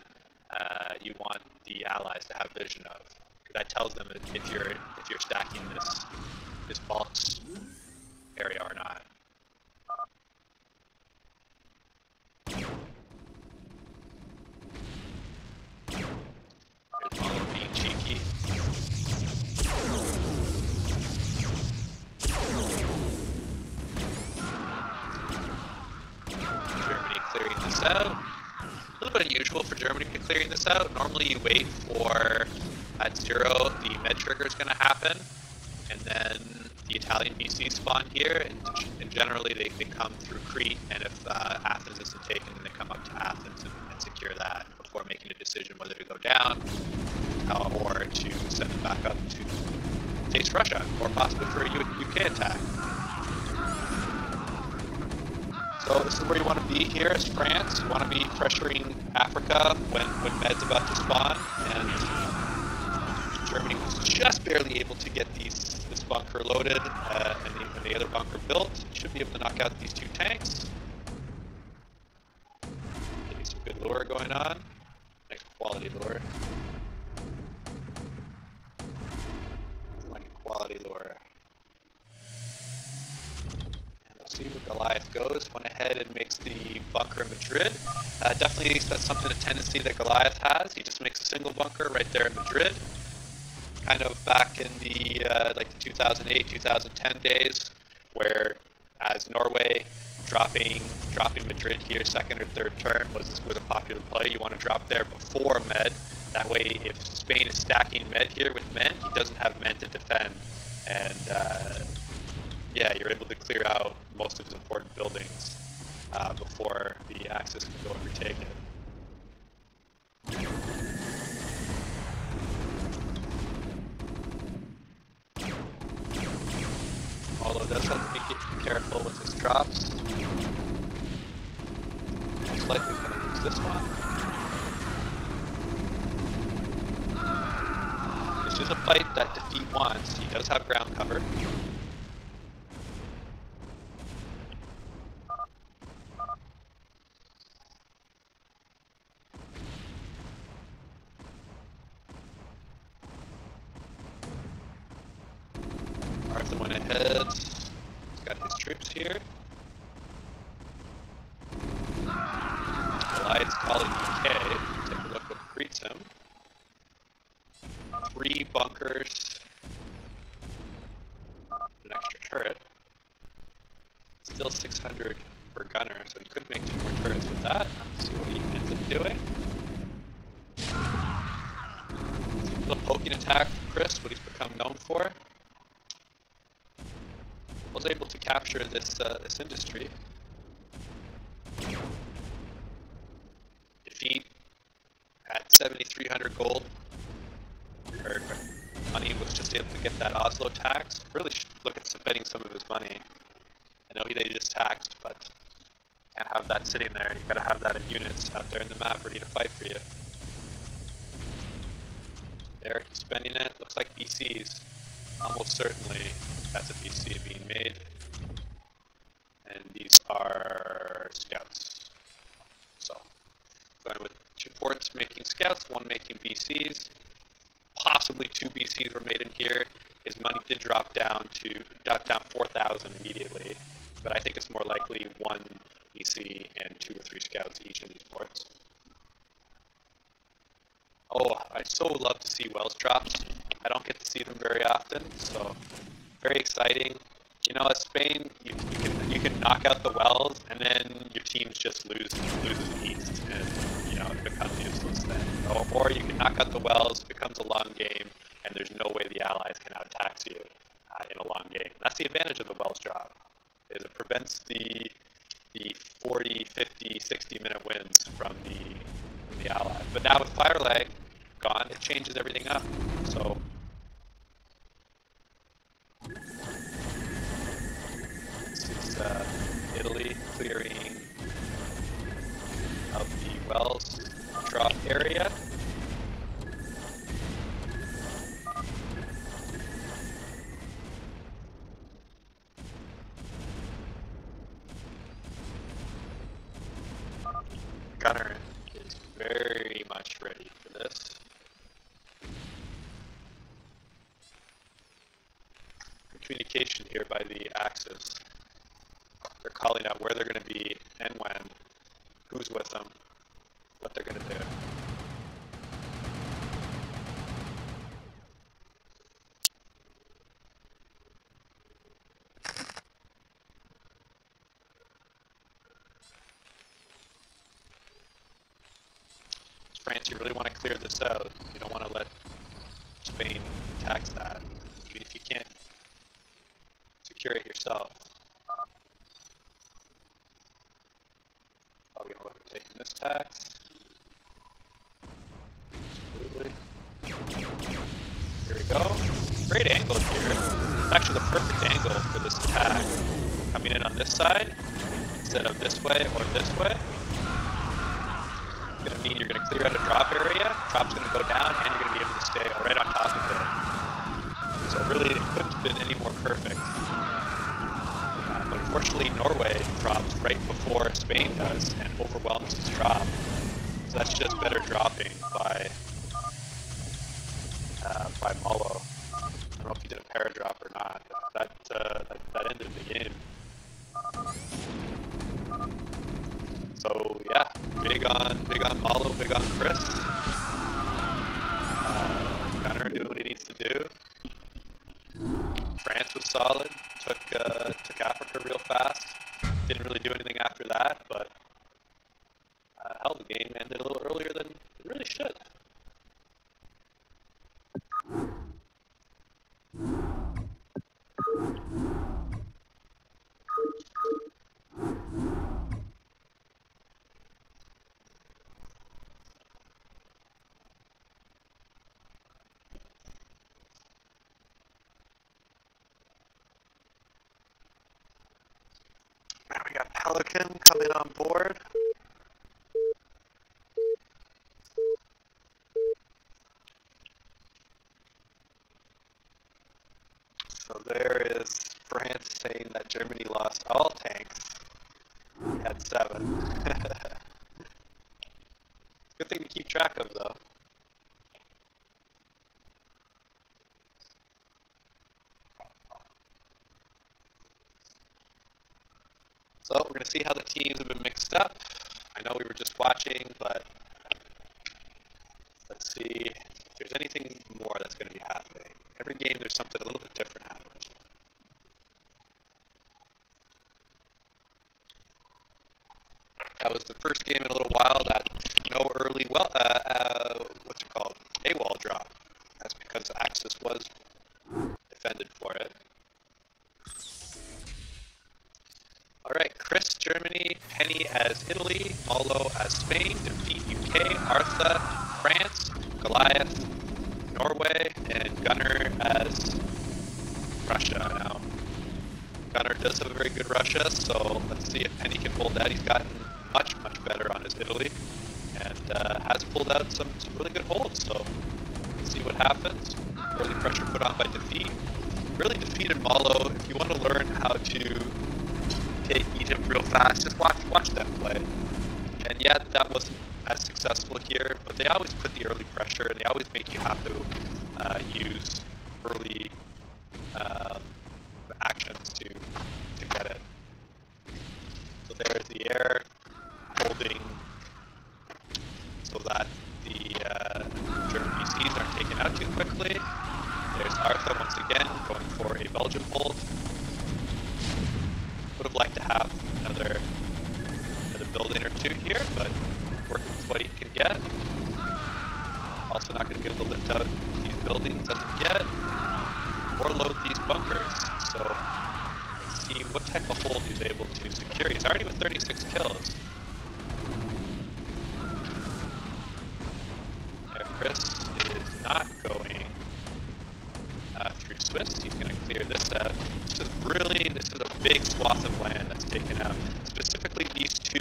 [SPEAKER 1] you want the Allies to have vision of. That tells them if you're stacking this box area or not. Here's Malo being cheeky. Germany clearing this out. A little bit unusual for Germany to be clearing this out. Normally you wait for at 0 the med trigger is going to happen, and then the Italian BC spawn here, and generally they come through Crete, and if Athens isn't taken, then they come up to Athens and secure that before making a decision whether to go down or to send them back up to face Russia, or possibly for a UK attack. So this is where you want to be here as France. You want to be pressuring Africa when Med's about to spawn, and Germany was just barely able to get this bunker loaded and the other bunker built. Should be able to knock out these 2 tanks. Getting some good lure going on. Nice quality lure. Like a quality lure. And we'll see where Goliath goes. Went ahead and makes the bunker in Madrid. Definitely that's something, a tendency that Goliath has. He just makes a single bunker right there in Madrid. kind of back in the like the 2008, 2010 days, where as Norway dropping Madrid here, second or third turn was a popular play. You want to drop there before Med. That way, if Spain is stacking Med here with men, he doesn't have men to defend, and yeah, you're able to clear out most of his important buildings before the Axis can go and retake it. Although does have to be careful with his drops. Most likely he's going to lose this one. This is a fight that defeat wants. He does have ground cover. Arthur went ahead. He's got his troops here. Alliance colleague UK. Take a look what greets him. 3 bunkers. An extra turret. Still 600 per gunner, so he could make 2 more turrets with that. Let's see what he ends up doing. A little poking attack from Chris, what he's become known for. Was able to capture this this industry. Defeat at 7,300 gold. Or money, was just able to get that Oslo tax. Really should look at spending some of his money. I know they just taxed, but can't have that sitting there. You gotta have that in units out there in the map ready to fight for you. There, he's spending it. Looks like BCs. Almost certainly that's a BC being made. And these are scouts. So, going with 2 forts making scouts, 1 making BCs. Possibly 2 BCs were made in here. His money did drop down 4,000 immediately. But I think it's more likely 1 BC and 2 or 3 scouts each in these ports. Oh, I so love to see Wells drops. I don't get to see them very often, so very exciting. You know, at Spain, you can knock out the Wells, and then your teams just loses east, and you know it becomes useless then. Or you can knock out the Wells, it becomes a long game, and there's no way the Allies can out-tax you in a long game. That's the advantage of the Wells drop, is it prevents the 40, 50, 60-minute wins from the Allies. But now with Firelag gone, it changes everything up. So this is Italy clearing of the Wells drop area. Gunner is very much ready for this. Communication here by the Axis. They're calling out where they're going to be and when, who's with them, what they're going to do. France, you really want to clear this out. You don't want to let Spain tax that, even if you can't secure it yourself. Probably going to look at taking this tax. Absolutely. Here we go. Great angle here. It's actually the perfect angle for this attack. Coming in on this side instead of this way or this way. It's going to mean you're going to clear out a drop area, drop's going to go down, and you're going to be able to stay right on top of it. So really, it couldn't have been any more perfect. But unfortunately, Norway drops right before Spain does, and overwhelms his drop. So that's just better dropping by Molo. I don't know if he did a paradrop or not. That ended the game. So yeah, big on Malo, big on Chris. Gunner doing what he needs to do. solid. Took Africa real fast. Didn't really do anything after that, but hell, the game ended a little earlier than it really should. Now we got Pelican coming on board. So there is France saying that Germany lost all tanks. We had 7. Good thing to keep track of, though. So we're going to see how the teams have been mixed up. I know we were just watching, but let's see if there's anything more that's going to be happening. Every game there's something a little bit different happening. That was the first game in a little while that no early, what's it called? AWOL drop. That's because Axis was defended for it. Alright, Chris, Germany, Penny as Italy, Molo as Spain, Defeat UK, Artha, France, Goliath, Norway, and Gunner as Russia now. Gunner does have a very good Russia, so let's see if Penny can hold that. He's gotten much better on his Italy, and has pulled out some really good holds, so let's see what happens. Early pressure put on by Defeat. Really defeated Molo. If you want to learn how to take Egypt real fast, just watch them play. And yeah, that wasn't as successful here, but they always put the early pressure, and they always make you have to use early actions to get it. So there's the air holding so that the German PCs aren't taken out too quickly. There's Artha once again going for a Belgian hold. Would have liked to have another building or two here, but working with what he can get. Also not going to be able to lift out these buildings as of yet, or load these bunkers. So let's see what type of hold he's able to secure. He's already with 36 kills. There, Chris is not going through Swiss. He's going to clear this out. This is a big swath of land that's taken out. Specifically these 2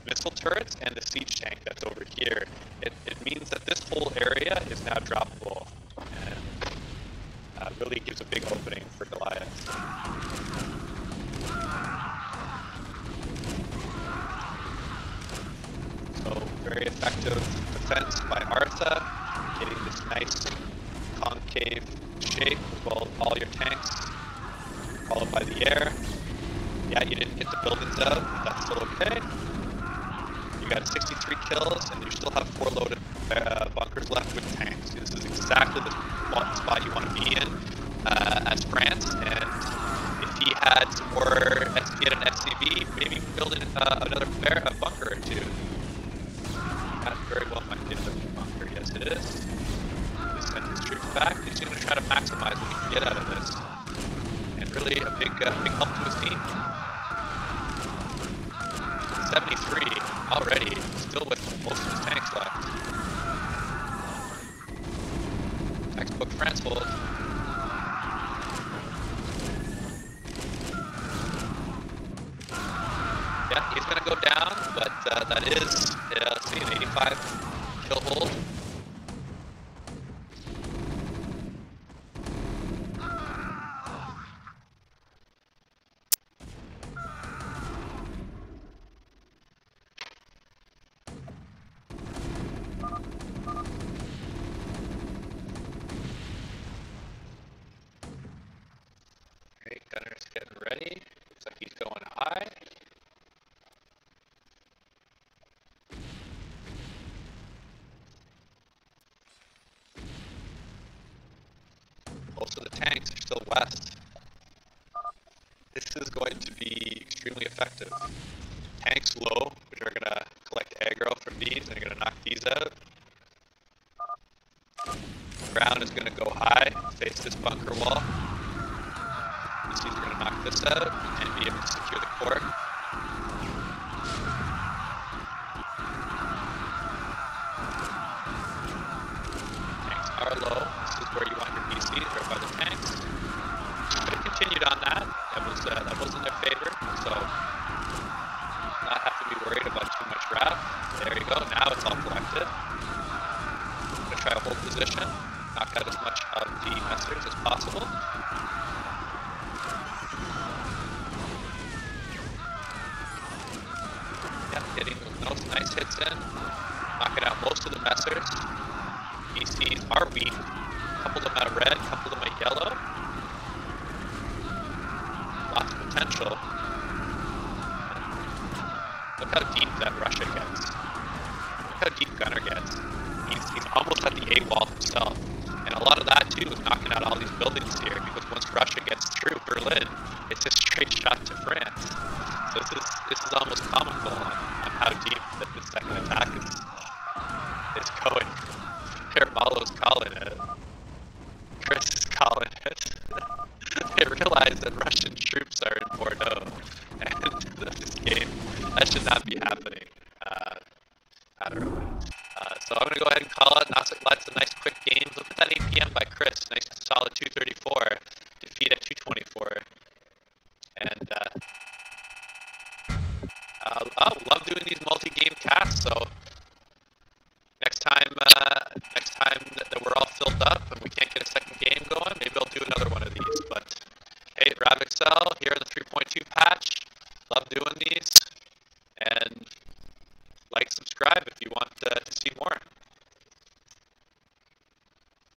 [SPEAKER 1] missile turrets and the siege tank that's over here. It means that this whole area is now droppable, and really gives a big opening for Goliath. So very effective defense by Artha, getting this nice concave shape as well as all your tanks. Followed by the air. Yeah, you didn't get the buildings out, but that's still okay. You got 63 kills, and you still have 4 loaded bunkers left with tanks. This is exactly the spot you want to be in as France, and if he had some more, get an SCV, maybe build another bunker or 2. That very well might be another bunker, yes it is. He's sending his troops back. He's going to try to maximize what he can get out of this. Really a big help to his team. 73 already, still with most of his tanks left. Textbook France hold. Yeah, he's going to go down, but that is, let's see, an 85 kill hold. Gunner's getting ready. Looks like he's going high. Most of the tanks are still west. this is going to be extremely effective. Tanks low, which are going to collect aggro from these, and are going to knock these out. Ground is going to go high, face this bunker wall. These are going to knock this out, and be able to secure the core. Tanks are low. This is where you want your BCs, right by the tanks. But it continued on that. That was in their favor, so not have to be worried about too much RAV. There you go. Now it's all collected. I'm gonna try to hold position, knock out as much of the messers as possible. Yep, getting those nice hits in, knocking out most of the messers. BCs are weak. A couple of them are red, a couple of them are yellow. Lots of potential. Look how deep that Russia gets. Look how deep Gunner gets. He's almost at the A wall himself. And a lot of that too is knocking out all these buildings here, because once Russia gets through Berlin, it's a straight shot to France. So this is almost comical on how deep that the second attack is going. Here Malo's calling it. Chris is calling it. They realize that Russian troops are in Bordeaux, and this game, that should not be happening. I don't know. So I'm going to go ahead and call it. Lots of nice quick games. Look at that APM by Chris. Nice solid 234. Defeat at 224. And love doing these multi-game casts. So next time that we're all filled up and we can't get a second game going, maybe I'll do another one of these. But hey, RavExel here in the 3.2 patch. Love doing these. And like, subscribe if you want to see more.